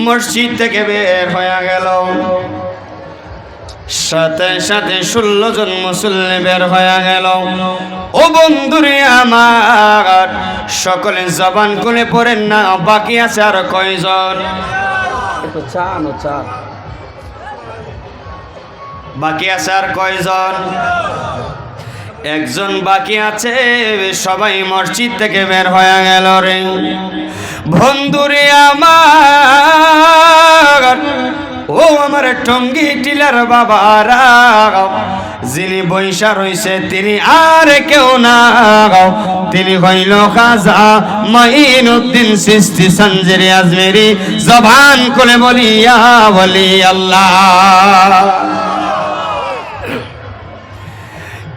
মসজিদ থেকে বের হয়ে গেল। সাথে সাথে 16 জন মুসল্লি বের হয়ে গেল। ও বন্ধুরে আমার, সকলে জবান খুলে পড়েন না, বাকি আছে আর কয়জন? বাকি আছে আর কয়জন? একজন বাকি আছে। সবাই মসজিদ থেকে বের হয়ে গেল রে। বন্ধুরে আমার, ও আমার টঙ্গী টিলার বাবারা, যিনি বৈশা রইছে তিনি আর কেউ না, তিনি হইল খাজা মাইনুদ্দিন চিশতি সঞ্জরি আজমেরি। জবান খুলে বলিয়া বলি আল্লাহ।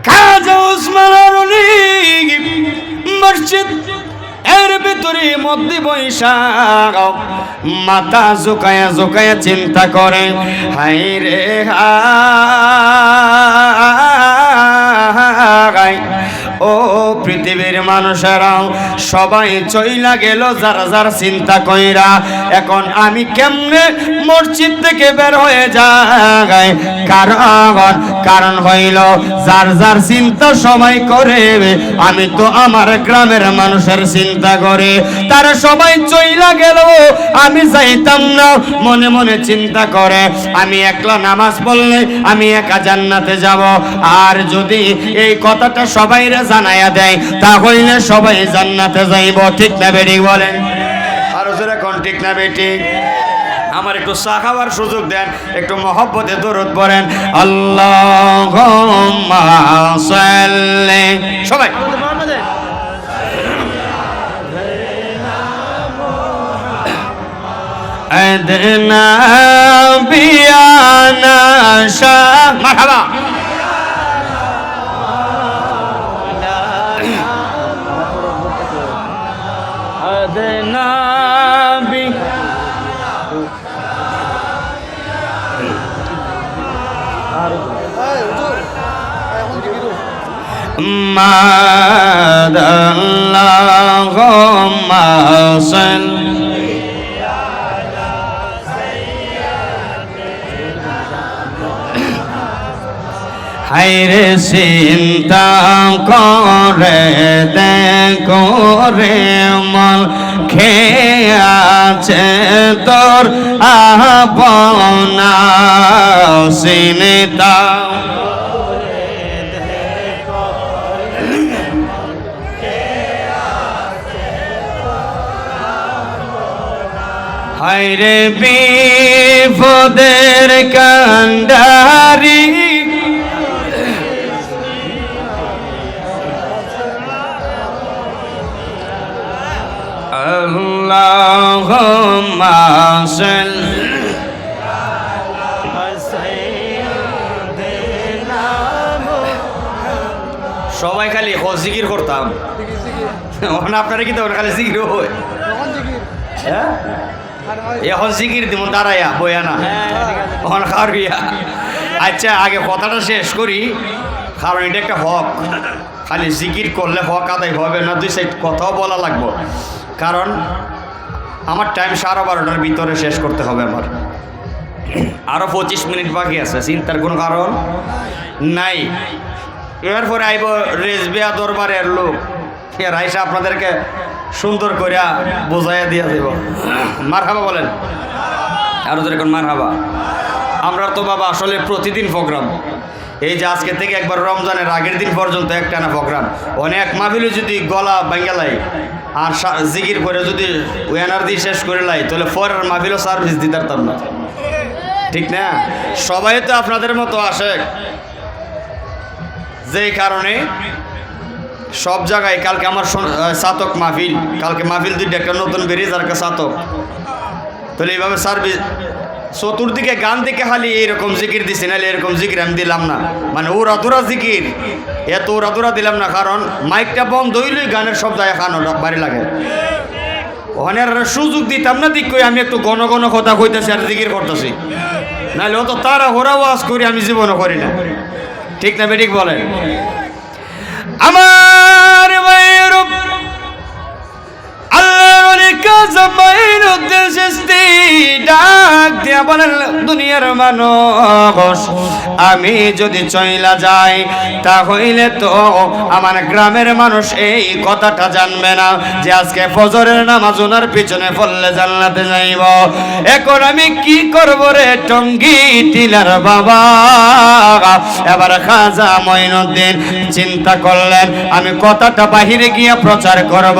খাজা উসমান আলী মসজিদ এর ভিতরে মধ্যে বৈশা মাথা ঝুঁকায়া ঝুঁকায়া চিন্তা করে, হাই রে হাই, ও পৃথিবীর মানুষেরাও সবাই চইলা গেল যার যার চিন্তা কইরা। এখন আমি কেমনে মসজিদ থেকে বের হয়ে যাই? কারণ হইল যার যার চিন্তা সবাই করে, আমি তো আমার গ্রামের মানুষের চিন্তা করে। তারা সবাই চইলা গেল, আমি যাইতাম না। মনে মনে চিন্তা করে, আমি একলা নামাজ পড়লে আমি একা জান্নাতে যাব। আর যদি এই কথাটা সবাই জানাইয়া দেয়, তাহলে সবাই জান্নাতে যাইব। ঠিক না বেঠিক বলেন? আরো জোরে কোন ঠিক না বেঠিক? আমার একটু চা খাওয়ার সুযোগ দেন, একটু মহব্বতে দরুদ পড়েন। আল্লাহুম্মা সাল্লি। সবাই আদনা বিয়ানা শাহ মারহাবা। আদনা বি মাদাল্লাহুম্মা সাল্লি আলা সাইয়্যিদিনা। হায়রে চিন্তা করে দেখো রে মন, খেয়ে আছে তোর আপনা চিন্তা। হায়রে বিপদের কান্ডারি, আল্লাহুম্মা সাল্লি আলা সাইয়্যিদিনা। সবাই খালি জিকির করতাম, আপনারা কি তো খালি জিকির হয়? হ্যাঁ, এখন জিকির দিব দাঁড়াইয়া বইয়া না, এখন খাওয়া। আচ্ছা, আগে কথাটা শেষ করি, কারণ এটা একটা হক। খালি জিকির করলে হক আদায় হবে না, 2 সাইড কথাও বলা লাগবো। কারণ আমার টাইম 12:30টার ভিতরে শেষ করতে হবে। আমার আরও 25 মিনিট বাকি আছে, চিন্তার কোনো কারণ নাই। এরপরে আইব রেজবিয়া দরবারের লোক, রাইসা আপনাদেরকে সুন্দর করিয়া বোঝাইয়া দিয়া দেব। মারহাবা বলেন, আরো যেরকম মারহাবা। আমরা তো বাবা আসলে প্রতিদিন প্রোগ্রাম, এই যে আজকে থেকে একবার রমজানের আগের দিন পর্যন্ত একটানা প্রোগ্রাম। অনেক মাহফিলে যদি গলা ভাঙ্গালাই আর জিকির করে যদি ওয়ানার দিয়ে শেষ করে লাই, তাহলে পরের মাহফিলও সার্ভিস দিতে পারতাম না। ঠিক না? সবাই তো আপনাদের মতো আসে, যেই কারণে সব জায়গায় কালকে আমার সাতক মাহফিল, কালকে মাহফিল 2টা, একটা নতুন বেরিয়ে যার সাতক। তাহলে এইভাবে সার্ভিস চতুর্দিকে গান দিকে খালি এইরকম জিকির দিছি, নাহলে এরকম জিকির আমি দিলাম না। মানে ওরাদুরা জিকির, এত ওরাদুরা দিলাম না, কারণ মাইকটা বন্ধ হইলেই গানের সব জায়গায় খানো বাড়ি লাগে। ওখানে আর সুযোগ দিতাম না, দিক কই আমি একটু ঘন ঘন কথা কইতেছি আর জিকির করতেছি, নাহলে ও তো তারা ওরা ওয়াজ করি, আমি জীবনও করি না। ঠিক না বেঠিক বলেন? আমার ভাইয়ের আল্লাহর মাইনুদ্দিন চিশতি ডাক দিয়া বলেন, দুনিয়ার মানুষ, আমি যদি চইলা যাই তাহলে তো আমার গ্রামের মানুষ এই কথাটা জানবে না যে আজকে ফজরের নামাজ ওনার পিছনে পড়লে জান্নাতে যাইব। এখন আমি কি করব রে টঙ্গী টিলার বাবা? এবার খাজা মঈনুদ্দিন চিন্তা করলেন, আমি কথাটা বাহিরে গিয়ে প্রচার করব,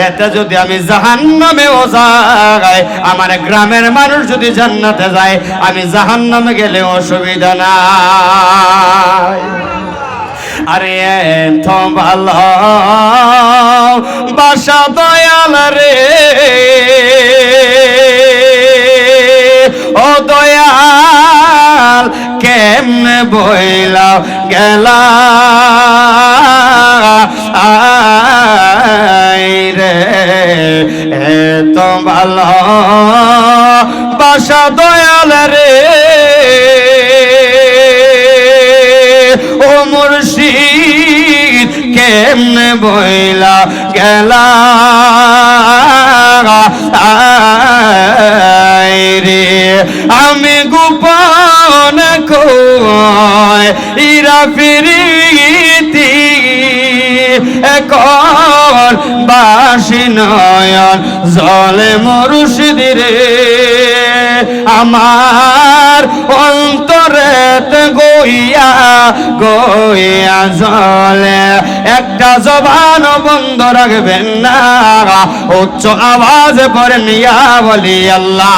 এতে যদি আমি জাহান্নামেও যাই, আমার গ্রামের মানুষ যদি জান্নাতে যায়, আমি জাহান্নামে গেলে অসুবিধা নাই। আরে তো ভালো বাসা দয়াল রে, ও দয়াল কেমনে বইলা গেলা রে, তো ভালো বাসা দয়াল রে, ও মুর্শিদ কেমনে বইলা গেলা রে, আমি গোপন কই ইরা ফিরিতি এখন বাসি নয়ন জলে মুর্শিদ রে, আমার অন্তরেতে গইয়া গইয়া জলে একটা জবান বন্ধ রাখবেন না, উচ্চ আওয়াজে পড়ে নিয়া বলি আল্লাহ।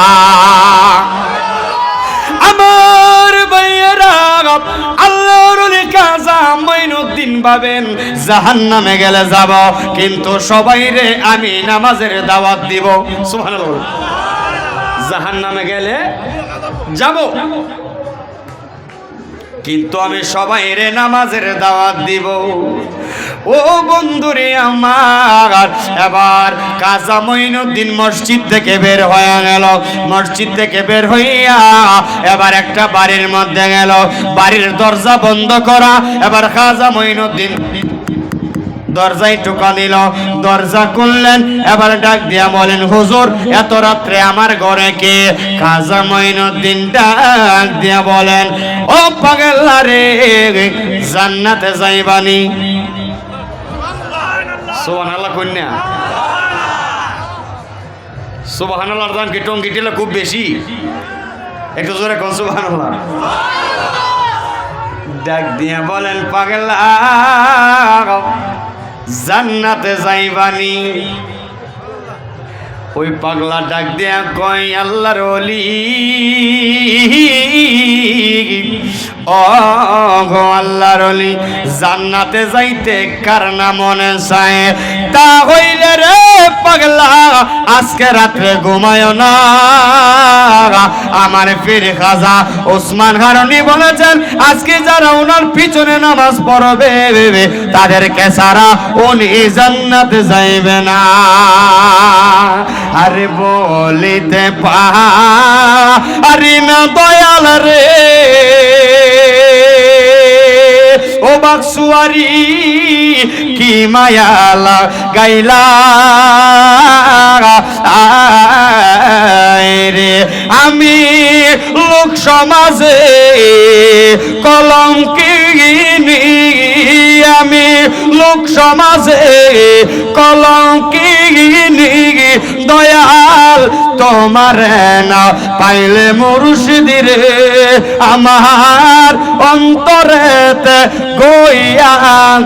আমার ভাইয়েরা, আল্লাহর ওলি খাজা মঈনুদ্দিন ভাবেন জাহান্নামে গেলে যাব, কিন্তু সবাই রে আমি নামাজের দাওয়াত দিব। সুবহানাল্লাহ। জাহান্নামে গেলে যাব, কিন্তু আমি সবাই রে নামাজের দাওয়াত দিব। ও বন্ধুরে আমার, এবার খাজা মঈনুদ্দিন মসজিদ থেকে বের হয়ে গেল। মসজিদ থেকে বের হইয়া এবার একটা বাড়ির মধ্যে গেল, বাড়ির দরজা বন্ধ করা। এবার খাজা মঈনুদ্দিন দরজায় টোকা দিল, দরজা খুললেন, এবার ডাক দিয়া বলেন, হুজুর এত রাত্রে আমার ঘরে কে? খাজা মঈনুদ্দিন ডাক দিয়া বলেন, ও পাগলা রে, জান্নাতে যাইবানি। সুবহানাল্লাহ কন্যা, সুবহানাল্লাহর দাম কি টঙ্গী টিলা খুব বেশি? একটু জোরে কোন সুবহানাল্লাহ। ডাক দিয়া বলেন, পাগলা জান্নাতে যাইবানি। ওই পাগলা ডাক দিয়া কয়, আল্লাহর ওলি, ও গো আল্লাহর ওলি, জান্নাতে যাইতে কার না মনে চায়? তা হইলে রে পাগলা আজকে রাত্রে ঘুমায় না। আমার পীর খাজা ওসমান হারুনি বলেছেন, আজকে যারা ওনার পিছনে নামাজ পড়বে তাদেরকে ছাড়া উনি জান্নাতে যাইবে না। আরে বলিতে পারি না দয়াল রে, ও বাক্সুয়ারি কি মায়ালা গাইলা রে, আমি লোক সমাজে কলঙ্কিনী, আমি লোক সমাজে কলঙ্কিনী, দয়াল তোমার না পাইলে মুর্শিদ রে, আমার অন্তরেতে গইয়া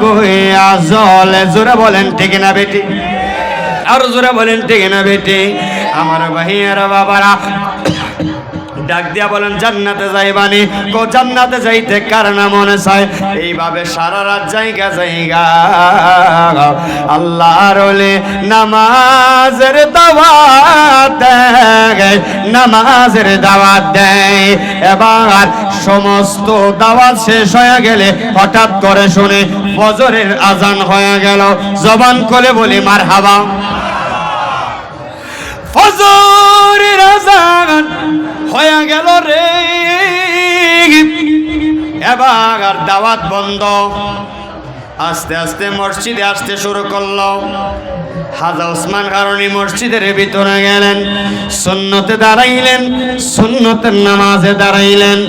গইয়া জলে। জোরে বলেন ঠিক না বেটি? আর জোরে বলেন ঠিক না বেটি? আমার ভাইয়েরা বাবারা ডাক দিয়া বলেন, জান্নাতে যাইবানি। গো জান্নাতে যাইতে কার না মনে চায়? এইভাবে সারা রাত জায়গা জায়গা আল্লাহর ওলি নামাজের দাওয়াত দেয়, নামাজের দাওয়াত দেয়। এবার সমস্ত দাওয়াত শেষ হয়ে গেলে হঠাৎ করে শুনে ফজরের আজান হয়ে গেল। জবান করে বলি মারহাবা। ফজরের আজান হয়ে গেল রে, এবার দাওয়াত বন্ধ। আস্তে আস্তে মসজিদে আসতে শুরু করলো। হাজা ওসমান কারণী মসজিদের ভিতরে গেলেন, সুন্নতে দাঁড়াইলেন, সুন্নতের নামাজে দাঁড়াইলেন।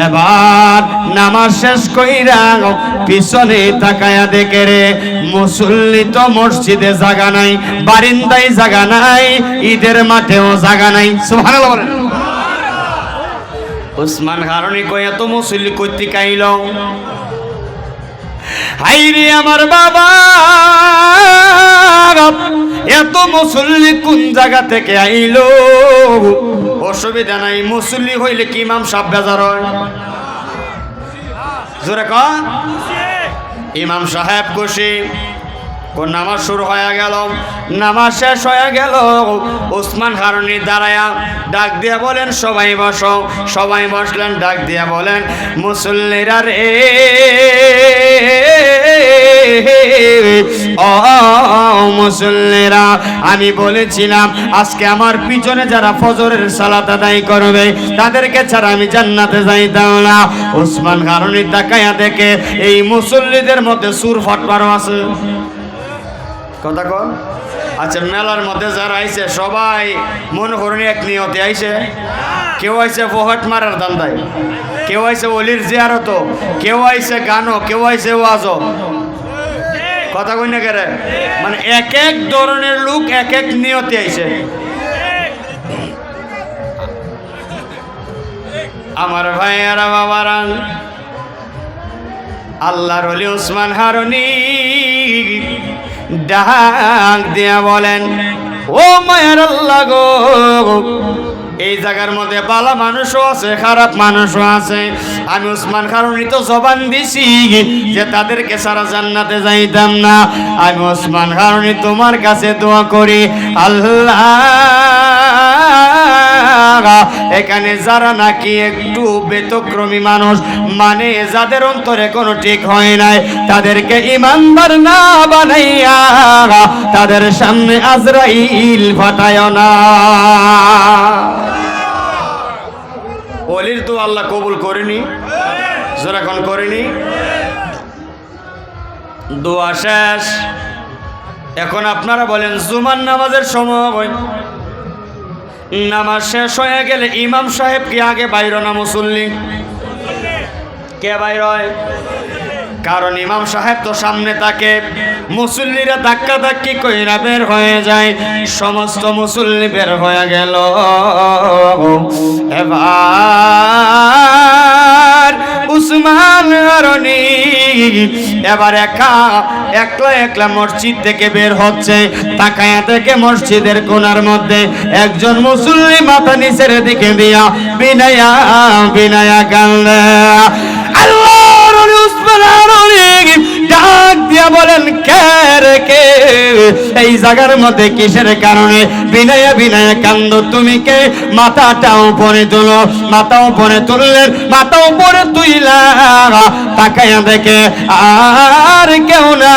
এবার নামাজ শেষ কইরা পিছনে তাকায়া দেখে রে মুসল্লি তো মসজিদে জায়গা নাই, বারিন্দায় জায়গা নাই, ঈদের মাঠেও জায়গা নাই। সুবহানাল্লাহ বলেন। ওসমান কারণী কই এত মুসল্লি কইতে কাইল, হাইরে আমার বাবা, এত মুসল্লি কোন জায়গা থেকে আইলো? অসুবিধা নাই, মুসল্লি হইলে কি ইমাম সাহেব বেজার হয়? জোরে কন। ইমাম সাহেব খুশি। কোন নামাজ শুরু হয়ে গেল, নামাজ শেষ হয়ে গেল। ওসমান কারণী দাঁড়ায়া ডাক দিয়া বলেন সবাই বসো। সবাই বসলেন। ডাক দিয়া বলেন মুসল্লিরা রে, ও মুসল্লিরা, আমি বলেছিলাম আজকে আমার পিছনে যারা ফজরের সালাত আদায় করবে তাদেরকে ছাড়া আমি জান্নাতে যাইতাম না। ওসমান কারণী তাকায়া দেখে এই মুসল্লিদের মধ্যে সুর ফাটপারও আছে। কথা কন। আচ্ছা, মেলার মধ্যে যারা আইছে সবাই মনে করুন এক নিয়তে আইছে। কেউ আইছে ফহট মারার দান্দায়, কেউ আইছে অলির জিয়ারত, কেউ আইছে গানও, কেউ আইছে ওয়াজও। কথা কই না কেরে? মানে এক এক ধরনের লোক এক এক নিয়তে আইছে। আমার ভাইয়ারা বাবারা, আল্লাহর ওলি ওসমান কারণী ডাক দিয়া বলেন ও মায়ের আল্লাহ গো, এই জায়গার মধ্যে ভালো মানুষও আছে, খারাপ মানুষও আছে। আমি ওসমান কারণী তো জবান দিছি যে তাদেরকে সারা জান্নাতে যাইতাম না। আমি ওসমান কারণী তোমার কাছে দোয়া করি, আল্লাহ এখানে যারা নাকি একটু ব্যতিক্রমী মানুষ, মানে যাদের অন্তরে কোনো ঠিক হয় নাই, তাদেরকে ইমানদার না বানাইয়া তাদের সামনে আজরাইল ফাটায় না। ওলির তো আল্লাহ কবুল করেনি, যখন করেনি। দোয়া শেষ। এখন আপনারা বলেন জুমার নামাজের সময় নামাজ শেষ হয়ে গেলে ইমাম সাহেব কি আগে বাইর না মুসল্লি? কে বাইর হয়? কারণ ইমাম সাহেব তো সামনে থাকে, মুসল্লিরা ধাক্কা ধাক্কি কইরা বের হয়ে যায়। সমস্ত মুসল্লি বের হয়ে গেল। এবার উসমান কারণী এবার একলা একলা মসজিদ থেকে বের হচ্ছে। তাকায়া থেকে মসজিদের কোণার মধ্যে একজন মুসল্লি মাথা নিচের দিকে দিয়া বিনায়া বিনায়া কান্দে। আল্লাহর ওলি উসমান কারণী ডাক দিয়া বলেন কে রে কে? এই জায়গার মধ্যে কিসের কারণে বিনায়া বিনায়া কান্দ? তুমি কে? মাথাটা উপরে তুলো। মাথা উপরে তুললেন, মাথা উপরে তুইলা তাকায়া দেখে আর কেউ না,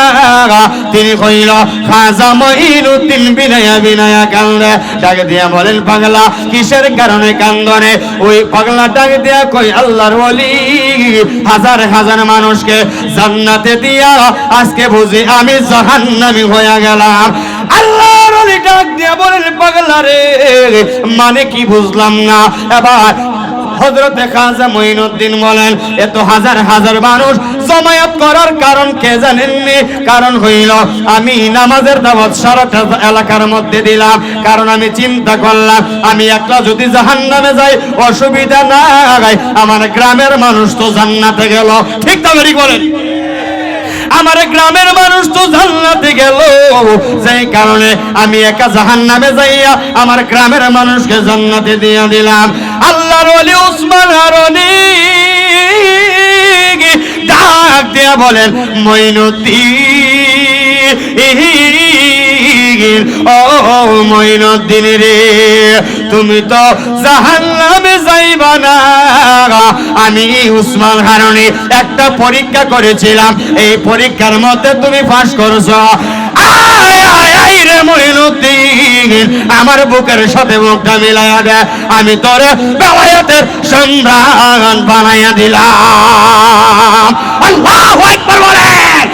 তিনি কইল খাজা মঈনুদ্দিন বিনায়া বিনায়া কান্দে। ডাক দিয়া বলেন পাগলা কিসের কারণে কান্দনে? ওই পাগলা ডাক দিয়া কই আল্লাহর ওলি হাজার হাজার মানুষকে জান্নাতে দিয়া আজকে বুঝি আমি জাহান্নামী হয়ে গেলাম। আল্লাহর ওলি ডাক দিয়া বলেন পাগলা রে, মানে কি বুঝলাম না। এবার হযরতে খাজা মঈনুদ্দিন বলেন এত হাজার হাজার মানুষ জমায়েত করার কারণ কে জানেননি? কারণ হইল আমি নামাজের দাওয়াত সারাটা এলাকার মধ্যে দিলাম। কারণ আমি চিন্তা করলাম আমি একলা যদি জাহান্নামে যাই অসুবিধা নাই, আমার গ্রামের মানুষ তো জান্নাতে গেল। ঠিক তো ঠিক বলেন? আমার গ্রামের মানুষ তো জান্নাতে গেল, সেই কারণে আমি একা জাহান্নামে যাইয়া আমার গ্রামের মানুষকে জান্নাতে দিয়ে দিলাম। আল্লাহর ওলি উসমান কারণী ডাক দিয়া বলেন মঈনুদ্দিন, ও মঈনুদ্দিন রে, তুমি তো জাহান্নামে যাইবা না। আমি উসমান কারণী একটা পরীক্ষা করেছিলাম, এই পরীক্ষার মধ্যে তুমি পাস করছো। রে মঈনুদ্দিন, আমার বুকের সাথে মুখটা মিলাইয়া দে, আমি তোরে বেলায়েতের সম্রাট বানাইয়া দিলাম। আল্লাহু আকবার বলেন।